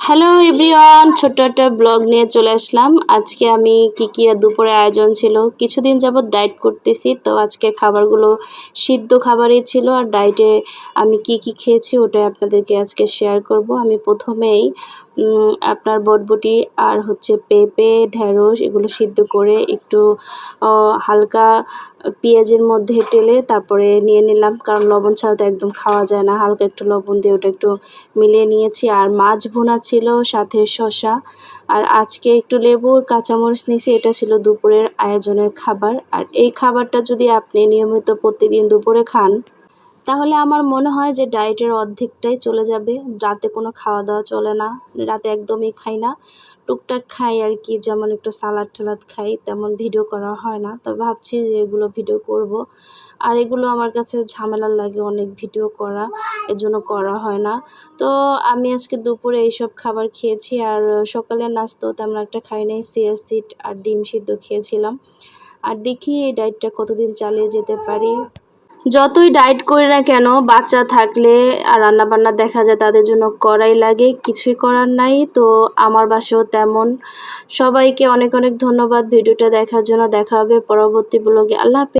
Hello everyone, ছোট্ট একটা blog নিয়ে চলে আসলাম। আজকে আমি কি দুপুরে আয়োজন ছিল, কিছুদিন যাবত ডায়েট করতেছি, তো আজকে খাবারগুলো সিদ্ধ খাবারই ছিল। আর ডায়েটে আমি কি খেয়েছি ওটাই আপনাদেরকে আজকে শেয়ার করব। আমি প্রথমেই আপনার বটবটি আর হচ্ছে পেঁপে, ঢেঁড়স এগুলো সিদ্ধ করে একটু হালকা পেঁয়াজের মধ্যে টেলে তারপরে নিয়ে নিলাম, কারণ লবণ ছাড়া তো একদম খাওয়া যায় না। হালকা একটু লবণ দিয়ে ওটা একটু মিলিয়ে নিয়েছি। আর মাছ ভুনা ছিল, সাথে শসা, আর আজকে একটু লেবুর কাঁচামরিচ নিয়েছি। এটা ছিল দুপুরের আয়োজনের খাবার। আর এই খাবারটা যদি আপনি নিয়মিত প্রতিদিন দুপুরে খান, তাহলে আমার মনে হয় যে ডায়েটের অর্ধেকটাই চলে যাবে। রাতে কোনো খাওয়া দাওয়া চলে না, রাতে একদমই খাই না, টুকটাক খাই আর কি, যেমন একটু সালাদ টালাদ খাই, তেমন ভিডিও করা হয় না। তবে ভাবছি যে এগুলো ভিডিও করব। আর এগুলো আমার কাছে ঝামেলার লাগে অনেক ভিডিও করা, এর জন্য করা হয় না। তো আমি আজকে দুপুরে এইসব খাবার খেয়েছি। আর সকালের নাস্তাও তেমন একটা খাই নাই, চিয়া সিড আর ডিম সিদ্ধ খেয়েছিলাম। আর দেখি এই ডায়েটটা কতদিন চালিয়ে যেতে পারি। যতই ডায়েট করি না কেন, বাচ্চা থাকলে আর রান্নাবান্না দেখা যায় তাদের জন্য করাই লাগে, কিছুই করার নাই। তো আমার বাসাও তেমন। সবাইকে অনেক অনেক ধন্যবাদ ভিডিওটা দেখার জন্য। দেখা হবে পরবর্তী ব্লগে। আল্লাহ হাফেজ।